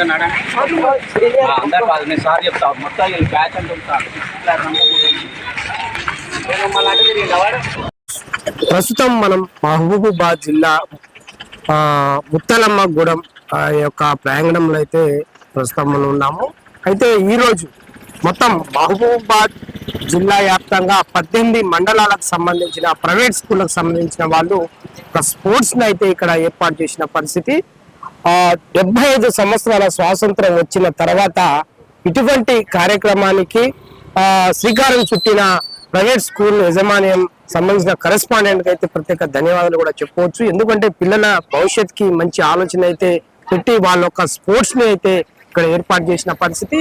అందరు సార్ చెప్తా మొత్తం బ్యాచ్ అంటుంటా. ప్రస్తుతం మనం మహబూబాబాద్ జిల్లా ముత్తాలమ్మగూడెం యొక్క ప్రాంగణంలో అయితే ప్రస్తుతం మనం ఉన్నాము. అయితే ఈరోజు మొత్తం మహబూబాబాద్ జిల్లా వ్యాప్తంగా 18 మండలాలకు సంబంధించిన ప్రైవేట్ స్కూళ్ళకు సంబంధించిన వాళ్ళు ఒక స్పోర్ట్స్ని అయితే ఇక్కడ ఏర్పాటు చేసిన పరిస్థితి. 75 సంవత్సరాల స్వాతంత్రం వచ్చిన తర్వాత ఇటువంటి కార్యక్రమానికి శ్రీకారం చుట్టిన ప్రైవేట్ స్కూల్ యజమాన్యం సంబంధించిన కరెస్పాండెంట్ అయితే ప్రత్యేక ధన్యవాదాలు కూడా చెప్పవచ్చు. ఎందుకంటే పిల్లల భవిష్యత్తుకి మంచి ఆలోచన అయితే పెట్టి వాళ్ళ యొక్క స్పోర్ట్స్ ని అయితే ఇక్కడ ఏర్పాటు చేసిన పరిస్థితి.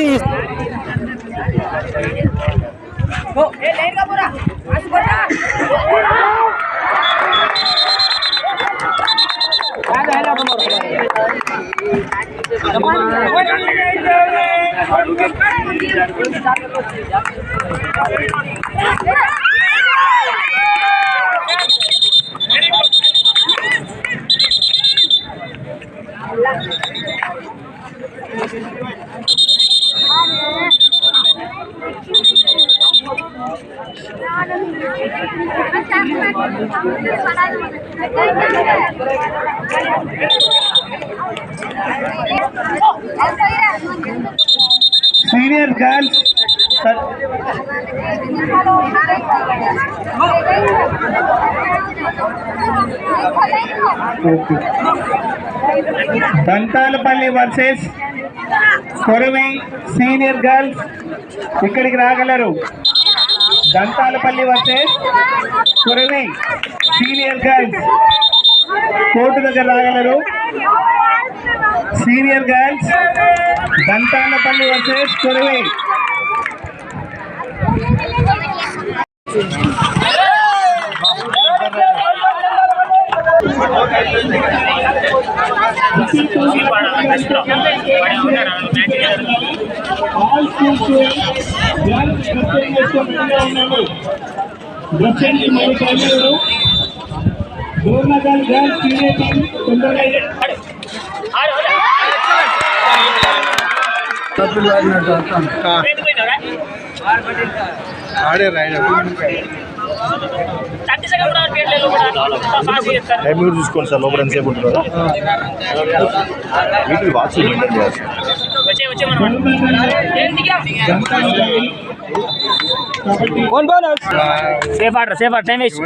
Senior girls Dantalapalli versus Koravi senior girls ఇక్కడికి రాగలరు. Dantalapalli versus Koravi senior girls court దగ్గర రాగలరు. Senior girls Dantalapalli versus Koravi. మీరు చూసుకోండి సార్, లోపల ఎంతసేపు ఉంటుంది కదా వీటికి వాచ్ మెయింటైన్ చేయాలి. సేఫ్ ఆర్డర్ టైం వేసి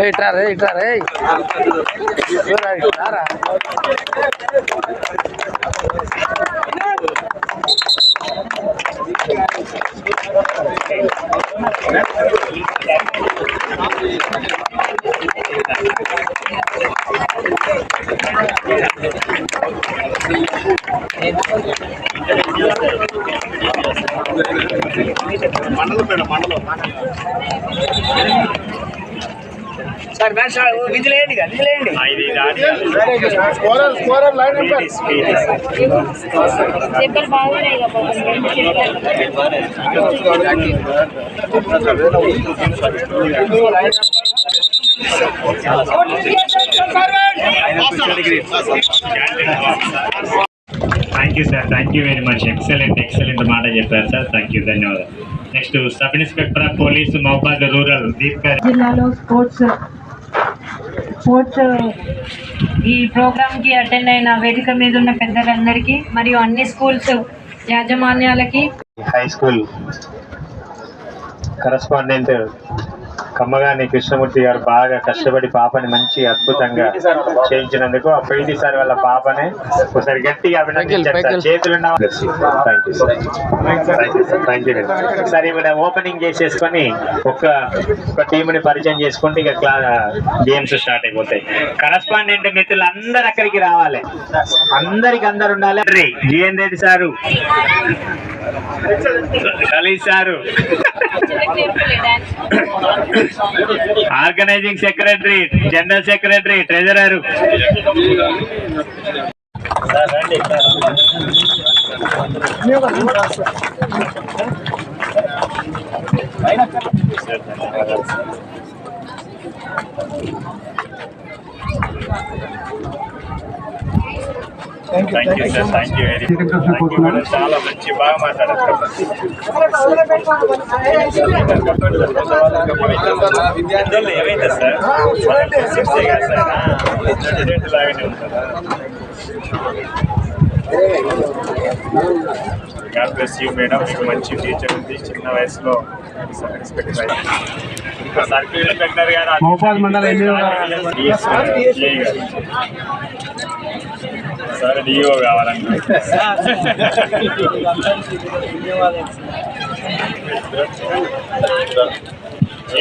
ఇట్రా రే సార్ మ్యాచ్ విజిలేయండి thank you sir, thank you very much. Excellent మాట చెప్పారు సార్, థ్యాంక్ యూ, ధన్యవాదాలు. Next sub inspector of police Mahabubabad rural Deepkar. జిల్లాలో స్పోర్ట్స్ ఈ ప్రోగ్రామ్కి అటెండ్ అయిన వేదిక మీద ఉన్న పెద్దలందరికీ మరియు అన్ని స్కూల్స్ యాజమాన్యాలకి, high school correspondent Kammagani Krishnamurthy garu బాగా కష్టపడి పాపని మంచి అద్భుతంగా చేయించినందుకు ఆ పీటీ సార్ వాళ్ళ పాపని ఒకసారి గట్టిగా అభినందించారు. చేతులున్న సార్ ఇప్పుడు ఓపెనింగ్ చేసేసుకొని ఒక టీంని పరిచయం చేసుకుంటే ఇక గేమ్స్ స్టార్ట్ అయిపోతాయి. కరెస్పాండెంట్ మిత్రులు అందరు అక్కడికి రావాలి, అందరికి అందరు ఉండాలి. GN Reddy sir, Khalil sir, organising secretary, general secretary, treasurer. Thank you sir, thank you very much. చాలా మంచి, బాగా మాట్లాడారు. ఏమైంది సార్? లాగానే ఉంటారా? God bless you madam. మీకు మంచి టీచర్ ఉంది, చిన్న వయసులో ఎక్స్పెక్ట్ ఇంకా సర్టిఫికేట్ పెట్టారు కానీ భోపాల్ మండలం సరే డిఓ కావాలండి.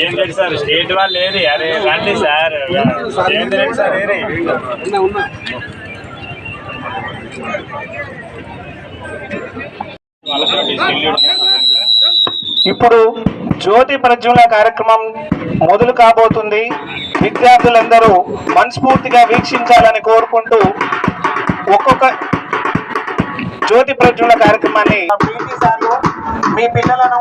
ఏం లేదు సార్, స్టేట్ వాళ్ళు ఏరి. అరే రండి సార్, ఏం లేదు సార్ ఏరి. ఇప్పుడు జ్యోతి ప్రజ్వలన కార్యక్రమం మొదలు కాబోతుంది. విద్యార్థులందరూ మనస్ఫూర్తిగా వీక్షించాలని కోరుకుంటూ ఒక్కొక్క జ్యోతి ప్రజ్వలన కార్యక్రమాన్ని మీ పిల్లలను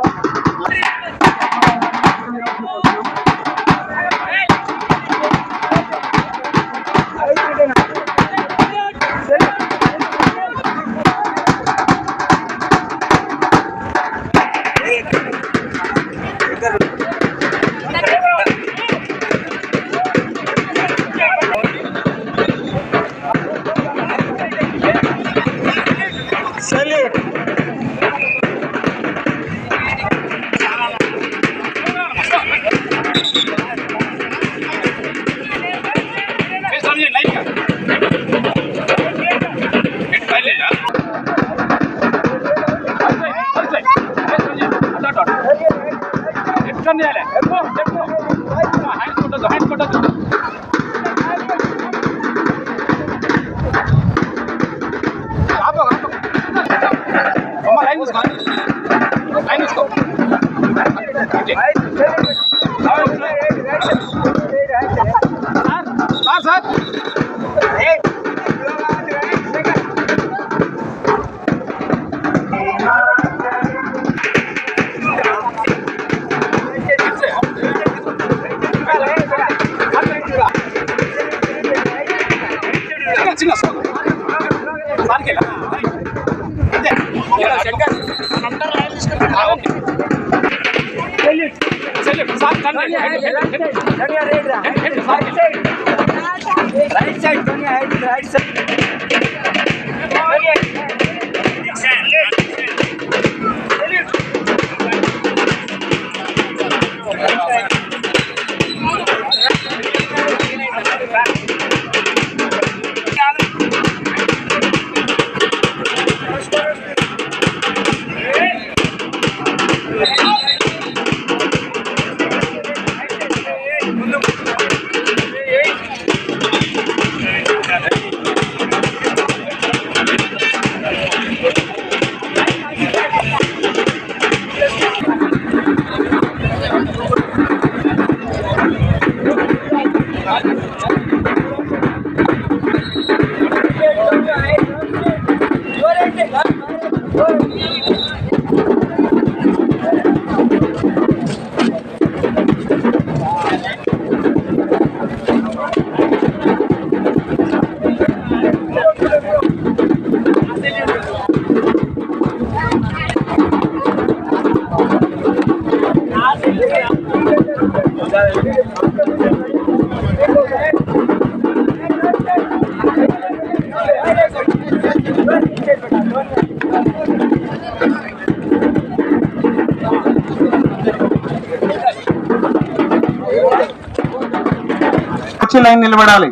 లైన్ నిలబడాలి.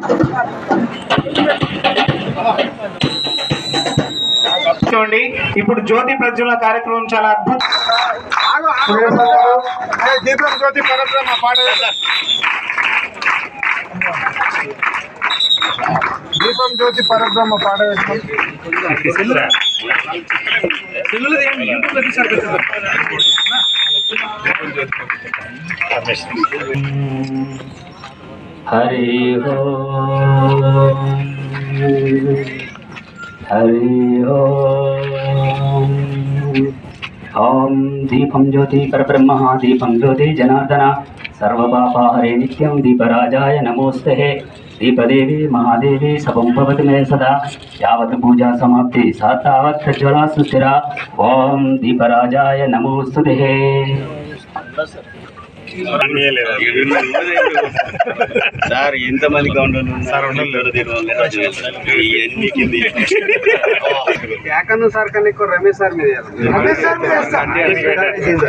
చూడండి, ఇప్పుడు జ్యోతి ప్రజ్వలన కార్యక్రమం చాలా అద్భుతం. దీపం జ్యోతి పరబ్రహ్మ పాట, దీపం జ్యోతి పరబ్రహ్మ పాట హరి హరి ఓం దీపం జ్యోతి పరబ్రహ్మ దీపం జ్యోతి జనార్దన సర్వపాపహరే నిత్యం దీపరాజాయ నమోస్తే దీపదేవి మహాదేవి సభం భవతి మే సదా యావత్ పూజా సమాప్తి సా తావత్ ప్రజ్వలా సుస్థిరా ఓం దీపరాజాయ నమోస్తుతే. సార్ ఎంతమంది కౌంటర్ సార్ యాకన్ను సార్ కన్నా ఎక్కువ రమేష్ సార్ మీద teaching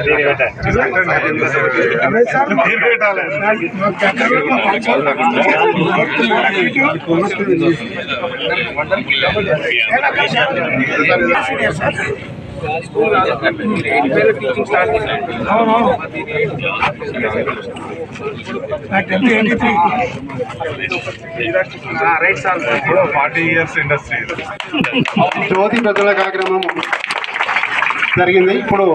start right sir 40 years industry. జ్యోతి ప్రజల కార్యక్రమం జరిగింది. ఇప్పుడు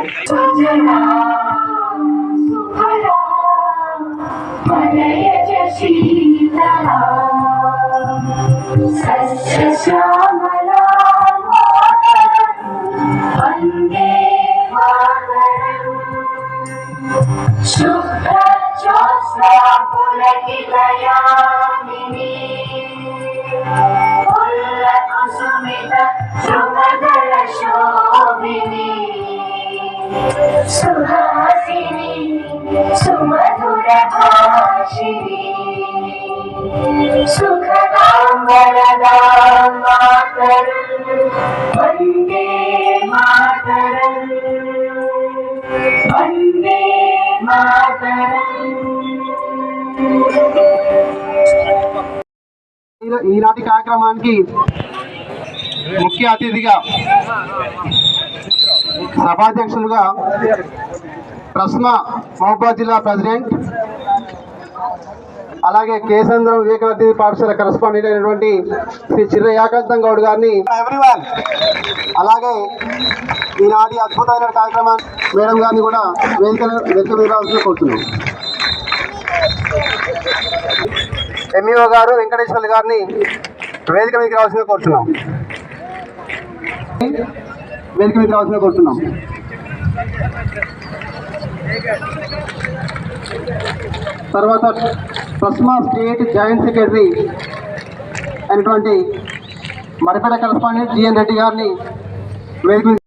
సుహాసిని సుమధుర భాషిని సుఖదాం వరదాం మాతరం వందే మాతరం వందే మాతరం. ఈనాటి కార్యక్రమానికి ముఖ్య అతిథిగా సభాధ్యక్షులుగా ప్రస్మా మహబూబాబాద్ జిల్లా ప్రెసిడెంట్, అలాగే కేసంద్రం వివేకానంద పాఠశాల కరస్పాండెంట్ అయినటువంటి శ్రీ చిర్ర యాకాంతం గౌడ్ గారిని, ఎవ్రీవన్, అలాగే ఈనాటి అద్భుతమైన కార్యక్రమాన్ని మేడం గారిని కూడా వేదిక మీద రావాల్సింది కోరుతున్నాం. ఎంఈఓ గారు వెంకటేశ్వర్లు గారిని వేదిక మీదకి రావాల్సిందిగా కోరుతున్నాం. వేదిక మీదకి రావాల్సిందిగా కోరుతున్నాం. తర్వాత ప్రస్మా స్టేట్ జాయింట్ సెక్రటరీ అయినటువంటి మరిపేట కరస్పాండెంట్ జిఎన్ రెడ్డి గారిని వేదిక మీద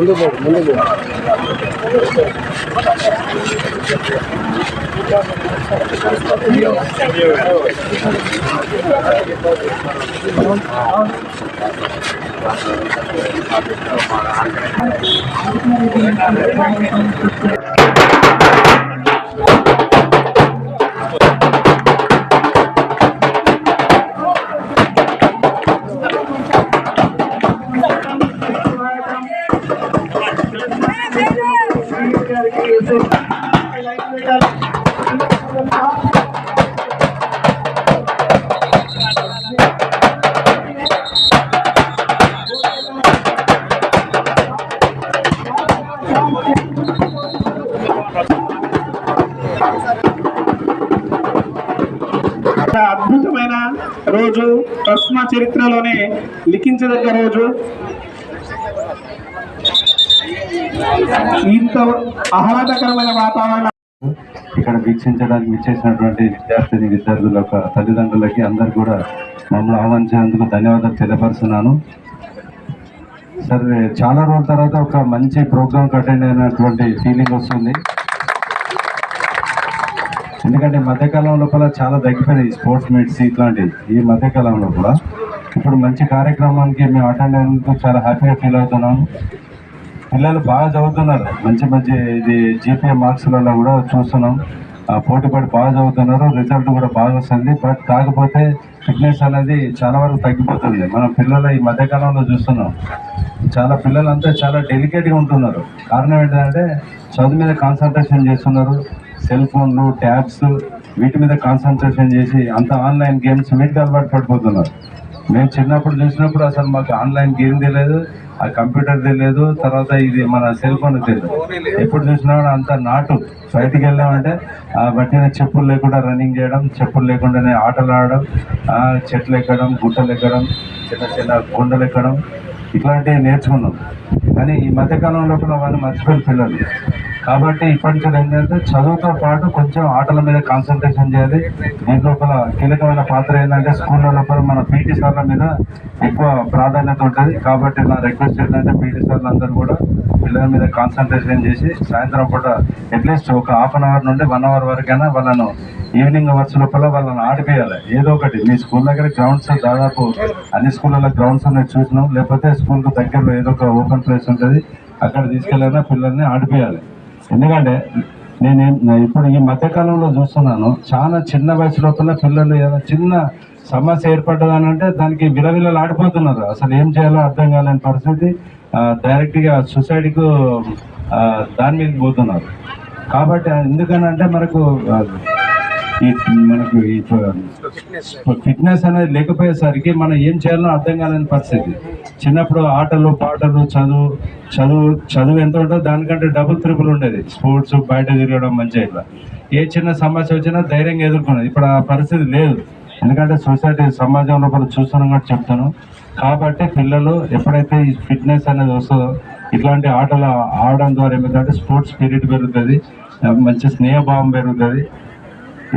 ముందు అద్భుతమైన రోజు, ప్రస్మా చరిత్రలోనే లిఖించదగ్గ రోజు. ఇంత ఆహ్లాదకరమైన వాతావరణం ఇక్కడ వీక్షించడానికి విచ్చేసినటువంటి విద్యార్థులకు, తల్లిదండ్రులకి అందరు కూడా మమ్మల్ని ఆహ్వానించినందుకు ధన్యవాదాలు తెలియపరుస్తున్నాను. సరే, చాలా రోజుల తర్వాత ఒక మంచి ప్రోగ్రామ్ అటెండ్ అయినటువంటి ఫీలింగ్ వస్తుంది. ఎందుకంటే మధ్యకాలం లోపల చాలా తగ్గిపోయినాయి స్పోర్ట్స్ మీట్స్ ఇట్లాంటివి. ఈ మధ్యకాలంలో కూడా ఇప్పుడు మంచి కార్యక్రమానికి మేము అటెండ్ అయినందుకు చాలా హ్యాపీగా ఫీల్ అవుతున్నాము. పిల్లలు బాగా చదువుతున్నారు, మంచి మంచి ఇది జీపీఏ మార్క్స్లలో కూడా చూస్తున్నాం. పోటీపడి బాగా చదువుతున్నారు, రిజల్ట్ కూడా బాగా వస్తుంది. బట్ కాకపోతే ఫిట్నెస్ అనేది చాలా వరకు తగ్గిపోతుంది. మనం పిల్లలు ఈ మధ్యకాలంలో చూస్తున్నాం, చాలా పిల్లలంతా చాలా డెలికేట్గా ఉంటున్నారు. కారణం ఏంటంటే చదువు మీద కాన్సన్ట్రేషన్ చేస్తున్నారు, సెల్ ఫోన్లు, ట్యాబ్స్ వీటి మీద కాన్సన్ట్రేషన్ చేసి అంత ఆన్లైన్ గేమ్స్ వీటికి అలవాటు పడిపోతున్నారు. మేము చిన్నప్పుడు చూసినప్పుడు అసలు మాకు ఆన్లైన్ గేమ్ తెలియదు, ఆ కంప్యూటర్ తెలియదు, తర్వాత ఇది మన సెల్ ఫోన్ తెలియదు. ఎప్పుడు చూసినా కూడా అంత నాటు బయటికి వెళ్ళామంటే బట్టిన చెప్పులు లేకుండా రన్నింగ్ చేయడం, చెప్పులు లేకుండానే ఆటలు ఆడడం, చెట్లు ఎక్కడం, గుట్టలు ఎక్కడం, చిన్న చిన్న కొండలు ఎక్కడం ఇట్లాంటివి నేర్చుకున్నాం. కానీ ఈ మధ్యకాలంలో కూడా వాళ్ళు మర్చిపోయిన పిల్లలు. కాబట్టి ఇప్పటి నుంచి ఏంటంటే చదువుతో పాటు కొంచెం ఆటల మీద కాన్సన్ట్రేషన్ చేయాలి. దీని లోపల కీలకమైన పాత్ర ఏంటంటే స్కూళ్ళ లోపల మన పీటీ సార్ల మీద ఎక్కువ ప్రాధాన్యత ఉంటుంది. కాబట్టి నా రిక్వెస్ట్ ఏంటంటే పీటీ సార్లు అందరూ కూడా పిల్లల మీద కాన్సన్ట్రేషన్ చేసి సాయంత్రం పూట అట్లీస్ట్ ఒక ½ అన్ అవర్ నుండి 1 అవర్ వరకైనా వాళ్ళను ఈవినింగ్ అవర్స్ లోపల వాళ్ళని ఆడిపియాలి. ఏదో ఒకటి మీ స్కూల్ దగ్గర గ్రౌండ్స్ దాదాపు అన్ని స్కూళ్ళలో గ్రౌండ్స్ ఉన్నాయి చూసినాం, లేకపోతే స్కూల్కి దగ్గరలో ఏదో ఒక ఓపెన్ ప్లేస్ ఉంటుంది, అక్కడ తీసుకెళ్ళినా పిల్లల్ని ఆడిపియాలి. ఎందుకంటే ఇప్పుడు ఈ మధ్యకాలంలో చూస్తున్నాను, చాలా చిన్న వయసు లోపల పిల్లలు ఏదైనా చిన్న సమస్య ఏర్పడ్డదనంటే దానికి విలవిలలు ఆడిపోతున్నారు. అసలు ఏం చేయాలో అర్థం కాలేని పరిస్థితి, డైరెక్ట్గా సొసైటీకు దాని మీద పోతున్నారు. కాబట్టి ఎందుకనంటే మనకు ఈ ఫిట్నెస్ అనేది లేకపోయేసరికి మనం ఏం చేయాలో అర్థం కాలేని పరిస్థితి. చిన్నప్పుడు ఆటలు, పాటలు, చదువు ఎంత ఉంటుందో దానికంటే డబుల్ త్రిపుల్ ఉండేది. స్పోర్ట్స్, బయట తిరగడం, మంచిగా ఇట్లా ఏ చిన్న సమస్య వచ్చినా ధైర్యంగా ఎదుర్కొనేది. ఇప్పుడు ఆ పరిస్థితి లేదు. ఎందుకంటే సొసైటీ సమాజంలో కూడా చూస్తున్నాం కూడా చెప్తాను. కాబట్టి పిల్లలు ఎప్పుడైతే ఈ ఫిట్నెస్ అనేది వస్తుందో ఇట్లాంటి ఆటలు ఆడడం ద్వారా ఏమిటంటే స్పోర్ట్స్ స్పిరిట్ పెరుగుతుంది, మంచి స్నేహభావం పెరుగుతుంది.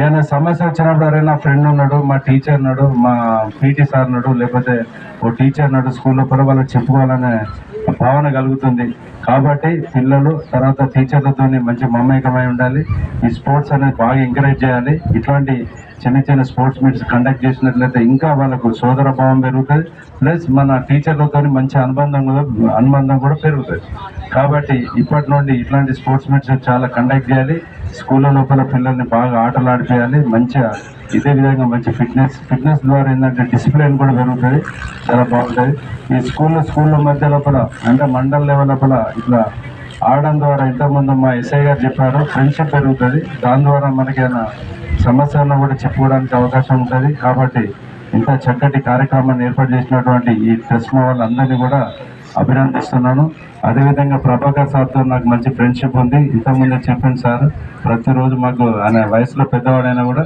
ఏదైనా సమస్య వచ్చినప్పుడు ఎవరైనా ఫ్రెండ్ ఉన్నాడు, మా టీచర్ ఉన్నాడు, మా పీటీ సార్ ఉన్నాడు, లేకపోతే ఓ టీచర్ ఉన్నాడు స్కూల్లో కూడా వాళ్ళకి చెప్పుకోవాలనే భావన కలుగుతుంది. కాబట్టి పిల్లలు తర్వాత టీచర్లతో మంచి మమేకమై ఉండాలి. ఈ స్పోర్ట్స్ అనేది బాగా ఎంకరేజ్ చేయాలి. ఇట్లాంటి చిన్న చిన్న స్పోర్ట్స్ మీట్స్ కండక్ట్ చేసినట్లయితే ఇంకా వాళ్ళకు సోదర భావం పెరుగుతుంది, ప్లస్ మన టీచర్లతో మంచి అనుబంధం కూడా పెరుగుతుంది. కాబట్టి ఇప్పటి నుండి ఇట్లాంటి స్పోర్ట్స్ మీట్స్ చాలా కండక్ట్ చేయాలి. స్కూళ్ళ లోపల పిల్లల్ని బాగా ఆటలు ఆడిపోయాలి. మంచిగా ఇదే విధంగా మంచి ఫిట్నెస్ ద్వారా ఏంటంటే డిసిప్లిన్ కూడా పెరుగుతుంది, చాలా బాగుంటుంది. ఈ స్కూళ్ళ మధ్య లోపల అంటే మండల్ లెవెల్ లోపల ఇట్లా ఆడడం ద్వారా ఇంతకుముందు మా ఎస్ఐ గారు చెప్పారు, ఫ్రెండ్షిప్ పెరుగుతుంది. దాని ద్వారా మనకేమైనా సమస్యలను కూడా చెప్పుకోవడానికి అవకాశం ఉంటుంది. కాబట్టి ఇంత చక్కటి కార్యక్రమాన్ని ఏర్పాటు చేసినటువంటి ఈ ట్రస్ట్ వాళ్ళందరినీ కూడా అభినందిస్తున్నాను. అదేవిధంగా ప్రభాకర్ సార్తో నాకు మంచి ఫ్రెండ్షిప్ ఉంది. ఇంతకుముందే చెప్పాను సార్, ప్రతిరోజు మాకు ఆయన వయసులో పెద్దవాడైనా కూడా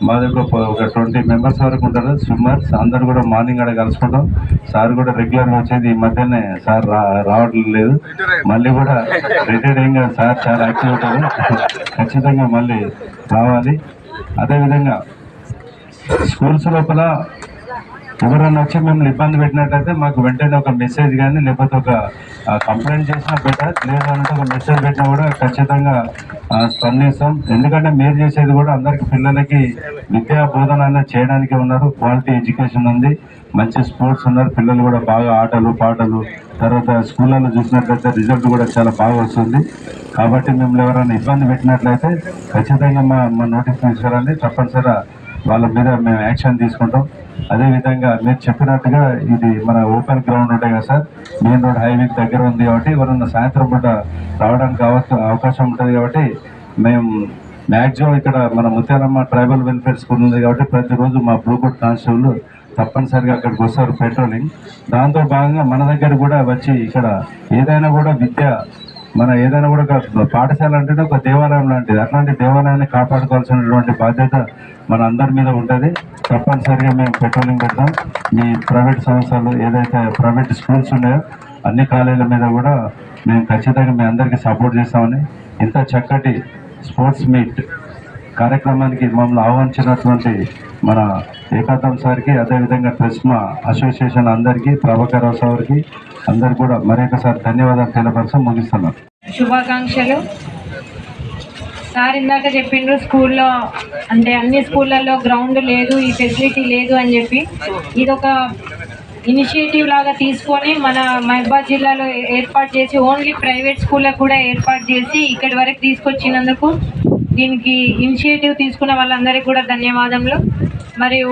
మాది ఒక 20 మెంబర్స్ వరకు ఉంటారు స్విమ్మర్స్. అందరు కూడా మార్నింగ్ అక్కడ కలుసుకుంటాం. సార్ కూడా రెగ్యులర్గా వచ్చేది. ఈ మధ్యనే సార్ రావట్లేదు, మళ్ళీ కూడా రిటైర్డ్ అయ్యింది. సార్ చాలా యాక్టివ్ అవుతారు, ఖచ్చితంగా మళ్ళీ రావాలి. అదేవిధంగా స్కూల్స్ లోపల ఎవరైనా వచ్చి మిమ్మల్ని ఇబ్బంది పెట్టినట్టయితే మాకు వెంటనే ఒక మెసేజ్ కానీ లేకపోతే ఒక కంప్లైంట్ చేసినా బెటర్, లేదంటే ఒక మెసేజ్ పెట్టినా కూడా ఖచ్చితంగా స్పందిస్తాం. ఎందుకంటే మీరు చేసేది కూడా అందరికి పిల్లలకి విద్యా బోధన అనేది చేయడానికి ఉన్నారు. క్వాలిటీ ఎడ్యుకేషన్ ఉంది, మంచి స్పోర్ట్స్ ఉన్నారు, పిల్లలు కూడా బాగా ఆటలు, పాటలు, తర్వాత స్కూళ్ళలో చూసినట్లయితే రిజల్ట్ కూడా చాలా బాగా వస్తుంది. కాబట్టి మిమ్మల్ని ఎవరైనా ఇబ్బంది పెట్టినట్లయితే ఖచ్చితంగా మా నోటీస్ తీసుకురండి. తప్పనిసరిగా వాళ్ళ మీద మేము యాక్షన్ తీసుకుంటాం. అదేవిధంగా మీరు చెప్పినట్టుగా ఇది మన ఓపెన్ గ్రౌండ్ ఉంటాయి కదా సార్, మెయిన్ రోడ్ హైవేకి దగ్గర ఉంది కాబట్టి ఎవరన్నా సాయంత్రం పూట రావడానికి అవకాశం ఉంటుంది. కాబట్టి మేము మ్యాక్సిమం ఇక్కడ మన ముత్యాలమ్మ ట్రైబల్ వెల్ఫేర్ స్కూల్ ఉంది కాబట్టి ప్రతిరోజు మా బ్లూకోట్ కానిస్టేబుల్ తప్పనిసరిగా అక్కడికి వస్తారు పెట్రోలింగ్. దాంతో భాగంగా మన దగ్గర కూడా వచ్చి ఇక్కడ ఏదైనా కూడా ఏదైనా కూడా ఒక పాఠశాల అంటే ఒక దేవాలయం లాంటిది. అట్లాంటి దేవాలయాన్ని కాపాడుకోవాల్సినటువంటి బాధ్యత మన అందరి మీద ఉంటుంది. తప్పనిసరిగా మేము పెట్రోలింగ్ పెడతాం. మీ ప్రైవేట్ సంస్థలు ఏదైతే ప్రైవేట్ స్కూల్స్ ఉన్నాయో అన్ని కాలేజీల మీద కూడా మేము ఖచ్చితంగా మీ అందరికీ సపోర్ట్ చేస్తామని, ఇంత చక్కటి స్పోర్ట్స్ మీట్ కార్యక్రమానికి మమ్మల్ని ఆహ్వానించినటువంటి మన ఏకాంతం సార్కి, అదేవిధంగా ట్రెస్మా అసోసియేషన్ అందరికీ, ప్రభాకర్ రావు సార్కి అందరు కూడా మరొకసారి ధన్యవాదాలు తెలియపరచడం ముగిస్తున్నాం. శుభాకాంక్షలు. సార్ ఇందాక చెప్పిండ్రు స్కూల్లో అంటే అన్ని స్కూళ్ళల్లో గ్రౌండ్ లేదు, ఈ ఫెసిలిటీ లేదు అని చెప్పి, ఇదొక ఇనిషియేటివ్ లాగా తీసుకొని మన మహబూబాబాద్ జిల్లాలో ఏర్పాటు చేసి ఓన్లీ ప్రైవేట్ స్కూళ్ళకు కూడా ఏర్పాటు చేసి ఇక్కడి వరకు తీసుకొచ్చినందుకు దీనికి ఇనిషియేటివ్ తీసుకున్న వాళ్ళందరికీ కూడా ధన్యవాదములు. మరియు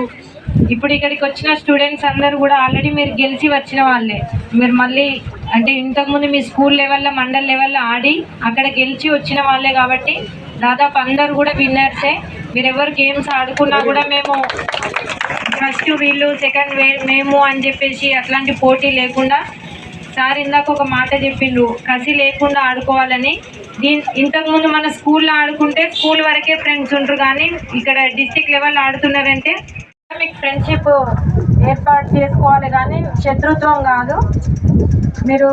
ఇప్పుడు ఇక్కడికి వచ్చిన స్టూడెంట్స్ అందరూ కూడా ఆల్రెడీ మీరు గెలిచి వచ్చిన వాళ్ళే. మీరు మళ్ళీ అంటే ఇంతకుముందు మీ స్కూల్ లెవెల్లో మండల్ లెవెల్లో ఆడి అక్కడ గెలిచి వచ్చిన వాళ్ళే కాబట్టి దాదాపు అందరు కూడా విన్నర్సే. మీరు ఎవరు గేమ్స్ ఆడుకున్నా కూడా మేము ఫస్ట్ వీళ్ళు సెకండ్ మేము అని చెప్పేసి అట్లాంటి పోటీ లేకుండా, సార్ ఇందాక ఒక మాట చెప్పిండ్రు కసి లేకుండా ఆడుకోవాలని. ఇంతకుముందు మన స్కూల్లో ఆడుకుంటే స్కూల్ వరకే ఫ్రెండ్స్ ఉంటారు, కానీ ఇక్కడ డిస్టిక్ లెవెల్ ఆడుతున్నారంటే మీకు ఫ్రెండ్షిప్ ఏర్పాటు చేసుకోవాలి కానీ శత్రుత్వం కాదు. మీరు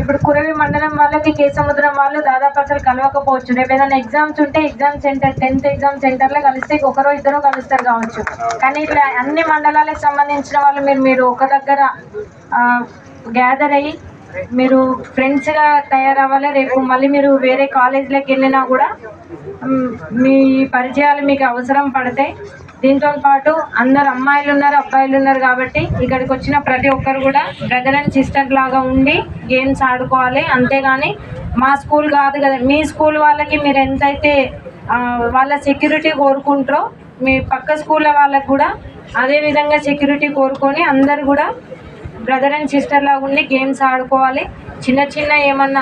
ఇప్పుడు కురవి మండలం వాళ్ళకి కేసముద్రం వాళ్ళు దాదాపు అసలు కలవకపోవచ్చు. రేపు ఏదైనా ఎగ్జామ్స్ ఉంటే ఎగ్జామ్ సెంటర్ 10th ఎగ్జామ్ సెంటర్లో కలిస్తే ఒకరో ఇద్దరు కలుస్తారు కావచ్చు, కానీ ఇట్లా అన్ని మండలాలకు సంబంధించిన వాళ్ళు మీరు ఒక దగ్గర గ్యాదర్ అయ్యి మీరు ఫ్రెండ్స్గా తయారవ్వాలి. రేపు మళ్ళీ మీరు వేరే కాలేజీలకు వెళ్ళినా కూడా మీ పరిచయాలు మీకు అవసరం పడతాయి. దీంతో పాటు అందరు అమ్మాయిలు ఉన్నారు అబ్బాయిలు ఉన్నారు కాబట్టి ఇక్కడికి వచ్చిన ప్రతి ఒక్కరు కూడా బ్రదర్ అండ్ సిస్టర్ లాగా ఉండి గేమ్స్ ఆడుకోవాలి. అంతేగాని మా స్కూల్ కాదు కదా, మీ స్కూల్ వాళ్ళకి మీరు ఎంతైతే వాళ్ళ సెక్యూరిటీ కోరుకుంటారో మీ పక్క స్కూల్ వాళ్ళకి కూడా అదే విధంగా సెక్యూరిటీ కోరుకొని అందరు కూడా బ్రదర్ అండ్ సిస్టర్ లాగా ఉండి గేమ్స్ ఆడుకోవాలి. చిన్న చిన్న ఏమన్నా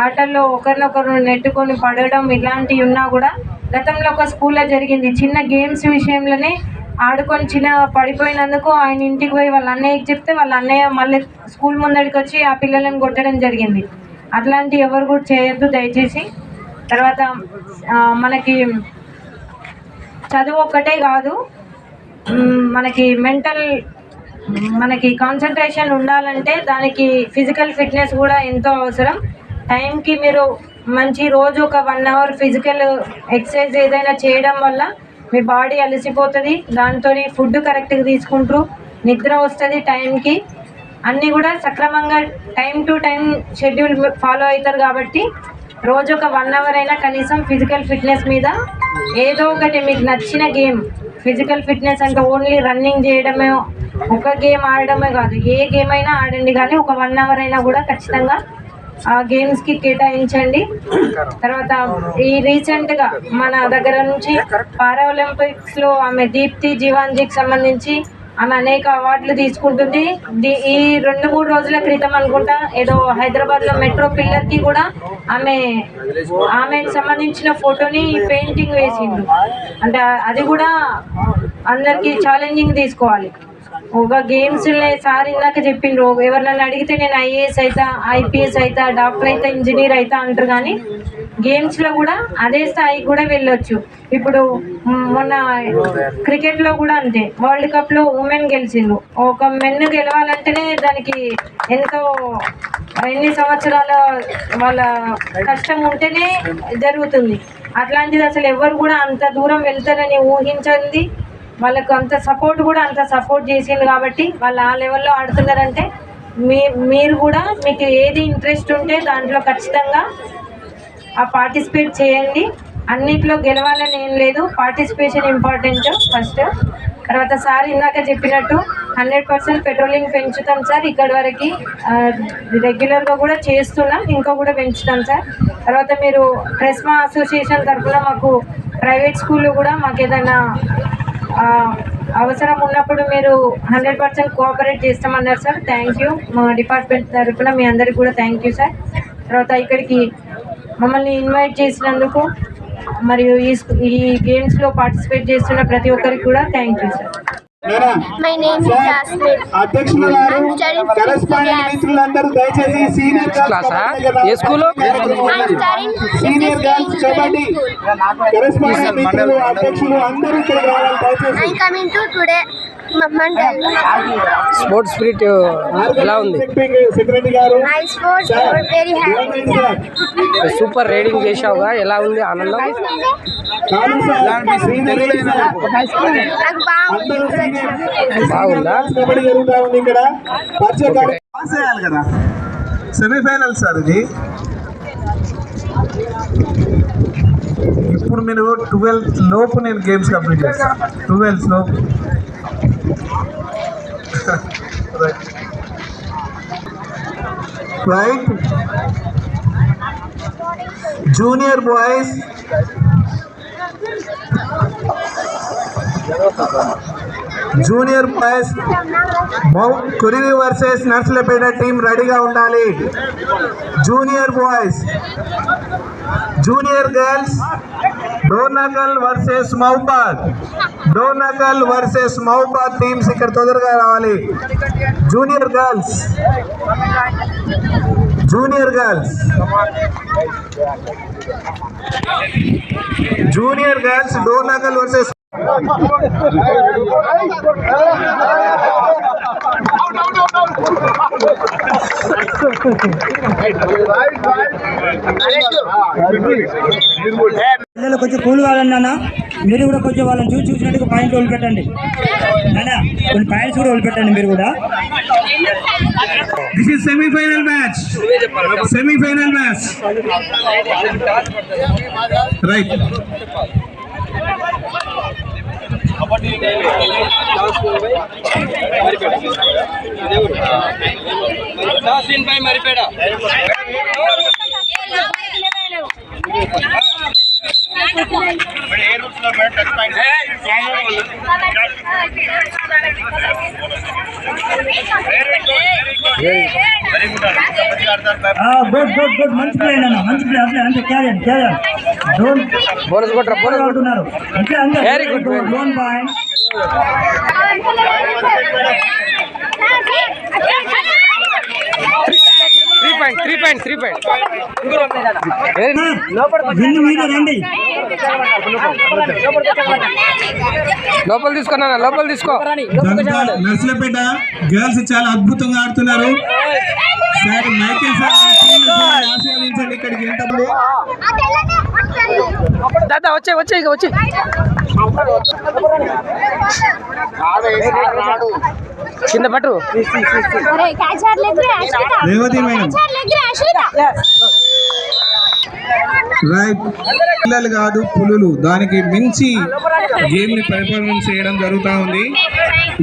ఆటల్లో ఒకరినొకరు నెట్టుకొని పడడం ఇలాంటివి ఉన్నా కూడా గతంలో ఒక స్కూల్లో జరిగింది. చిన్న గేమ్స్ విషయంలోనే ఆడుకొని చిన్న పడిపోయినందుకు ఆయన ఇంటికి పోయి వాళ్ళ అన్నయ్యకి చెప్తే వాళ్ళ అన్నయ్య మళ్ళీ స్కూల్ ముందడికి వచ్చి ఆ పిల్లలను కొట్టడం జరిగింది. అట్లాంటి ఎవరు కూడా చేయొద్దు దయచేసి. తర్వాత మనకి చదువు ఒక్కటే కాదు, మనకి కాన్సన్ట్రేషన్ ఉండాలంటే దానికి ఫిజికల్ ఫిట్నెస్ కూడా ఎంతో అవసరం. టైంకి మీరు మంచి రోజు ఒక 1 hour ఫిజికల్ ఎక్సర్సైజ్ ఏదైనా చేయడం వల్ల మీ బాడీ అలసిపోతుంది. దాంతో ఫుడ్ కరెక్ట్గా తీసుకుంటారు, నిద్ర వస్తుంది టైంకి, అన్నీ కూడా సక్రమంగా time to time schedule follow అవుతారు. కాబట్టి రోజు ఒక 1 hour అయినా కనీసం ఫిజికల్ ఫిట్నెస్ మీద ఏదో ఒకటి మీకు నచ్చిన గేమ్. ఫిజికల్ ఫిట్నెస్ అంటే ఓన్లీ రన్నింగ్ చేయడమే, ఒక గేమ్ ఆడడమే కాదు, ఏ గేమ్ అయినా ఆడండి, కానీ ఒక 1 hour అయినా కూడా ఖచ్చితంగా ఆ గేమ్స్కి కేటాయించండి. తర్వాత ఈ రీసెంట్గా మన దగ్గర నుంచి పారా ఒలింపిక్స్లో ఆమె దీప్తి జీవాంజీకి సంబంధించి ఆమె అనేక అవార్డులు తీసుకుంటుంది. ఈ 2-3 రోజుల క్రితం అనుకుంటా ఏదో హైదరాబాద్లో మెట్రో పిల్లర్కి కూడా ఆమెకు సంబంధించిన ఫోటోని పెయింటింగ్ వేసిండు. అంటే అది కూడా అందరికీ ఛాలెంజింగ్ తీసుకోవాలి. ఒక గేమ్స్ సార్ ఇందాక చెప్పిండ్రు, ఎవరినైనా అడిగితే నేను IAS అవుతా, IPS అవుతా, డాక్టర్ అవుతా, ఇంజనీర్ అవుతా అంటారు, కానీ గేమ్స్లో కూడా అదే స్థాయికి కూడా వెళ్ళొచ్చు. ఇప్పుడు మొన్న క్రికెట్లో కూడా అంతే, వరల్డ్ కప్లో ఉమెన్ గెలిచిండ్రు. ఒక మెన్ గెలవాలంటేనే దానికి ఎన్ని సంవత్సరాల వాళ్ళ కష్టం ఉంటేనే జరుగుతుంది. అట్లాంటిది అసలు ఎవరు కూడా అంత దూరం వెళ్తారని ఊహించింది. వాళ్ళకు అంత సపోర్ట్ కూడా అంత సపోర్ట్ చేసింది కాబట్టి వాళ్ళు ఆ లెవెల్లో ఆడుతున్నారంటే మీరు కూడా మీకు ఏది ఇంట్రెస్ట్ ఉంటే దాంట్లో ఖచ్చితంగా పార్టిసిపేట్ చేయండి. అన్నిట్లో గెలవాలని ఏం లేదు, పార్టిసిపేషన్ ఇంపార్టెంట్ ఫస్ట్. తర్వాత సార్ ఇందాక చెప్పినట్టు 100% పెట్రోలింగ్ పెంచుతాం సార్. ఇక్కడి వరకు రెగ్యులర్గా కూడా చేస్తున్నాం, ఇంకా కూడా పెంచుతాం సార్. తర్వాత మీరు ప్రెస్మా అసోసియేషన్ తరఫున మాకు ప్రైవేట్ స్కూల్లో కూడా మాకు ఏదైనా అవసరం ఉన్నప్పుడు మీరు 100% కోఆపరేట్ చేస్తామన్నారు సార్. Thank you. మా డిపార్ట్మెంట్ తరఫున మీ అందరికీ కూడా థ్యాంక్ యూ సార్. తర్వాత ఇక్కడికి మమ్మల్ని ఇన్వైట్ చేసినందుకు మరియు ఈ గేమ్స్లో పార్టిసిపేట్ చేస్తున్న ప్రతి ఒక్కరికి కూడా thank you sir. My name is Jasmine. అధ్యక్షులు గారు, కరెస్పాండెంట్ మిత్రులందరూ దయచేసి senior senior girls kabaddi correspondent మిత్రులు అధ్యక్షులు అందరూ ఇక్కడ రావాలి దయచేసి. I coming to today Mandal. Sports spirit ఎలా ఉంది? Secretary garu, I sports very happy. Super raiding చేసావుగా, ఎలా ఉంది ఆనందం? కాదు సార్, సీనియర్ నాకు బాగుందా? కబడ్డీ జరుగుతా ఉంది ఇక్కడ. పరిచయ పాస్ చేయాలి కదా, సెమీఫైనల్ సార్ ఇది. ఇప్పుడు మీరు 12 లోపు నేను గేమ్స్ కంప్లీట్ చేస్తాను. 12 లోపు right. Junior boys junior boys Kuravi versus Narsulapeta team రెడీగా ఉండాలి. Junior boys, junior girls Dornakal versus మహబాద్, డోర్నకల్ వర్సెస్ మహబాద్ టీమ్స్ ఇక్కడ తొందరగా రావాలి. Junior girls, junior girls, junior girls Dornakal versus పిల్లలు కొంచెం కూల్ కావాలన్నా మీరు కూడా కొంచెం వాళ్ళని చూసినట్టుగా పాయింట్ వదిలిపెట్టండి నానా, కొన్ని పాయింట్స్ కూడా వదిలిపెట్టండి మీరు కూడా. This is semi-final match. Semi-final match. Right. Good good good, మంచి ప్లే అన్న, మంచి ప్లే. అట్లే అంటే క్యారియర్ క్యారియర్ డోంట్ బోనస్ కొట్రా, బోనస్ కొడుతున్నారు అంటే అంతే. Very good, don't point. 3 points win మీద రండి. లోపల తీసుకున్నా, లోపల తీసుకో. నర్సులపేట గర్ల్స్ చాలా అద్భుతంగా ఆడుతున్నారు. సార్ మైకేల్ సార్ ఆశీర్వదించండి ఇక్కడికి ఏంటప్పుడు. దాదా వచ్చే ఇక వచ్చి కింద పట్టు. Revathi madam right. పిల్లలు కాదు పులులు, దానికి మించి గేమ్ ని పెర్ఫార్మెన్స్ చేయడం జరుగుతూ ఉంది.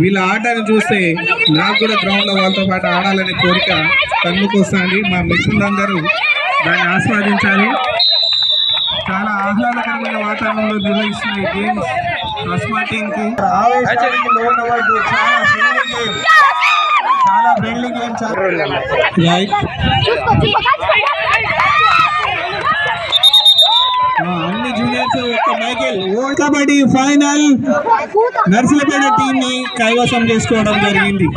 వీళ్ళ ఆటను చూస్తే నాకు కూడా గ్రౌండ్ లో వాళ్ళతో పాటు ఆడాలనే కోరిక కన్నుకొస్తుంది. మా మిత్రులందరూ దాన్ని ఆస్వాదించాలి. చాలా ఆహ్లాదకరమైన వాతావరణంలో నిర్వహిస్తున్న ఈ గేమ్స్ కస్మా టీమ్ కి ఆవేశానికి లోన్ అవ్వద్దు. చాలా ఫ్రెండ్లీ గేమ్, చాలా ఫ్రెండ్లీ గేమ్. రైట్, అన్ని జూనియర్స్ ఒక్క Michael. World kabaddi final Narsulapeta team ని కైవసం చేసుకోవడం జరిగింది.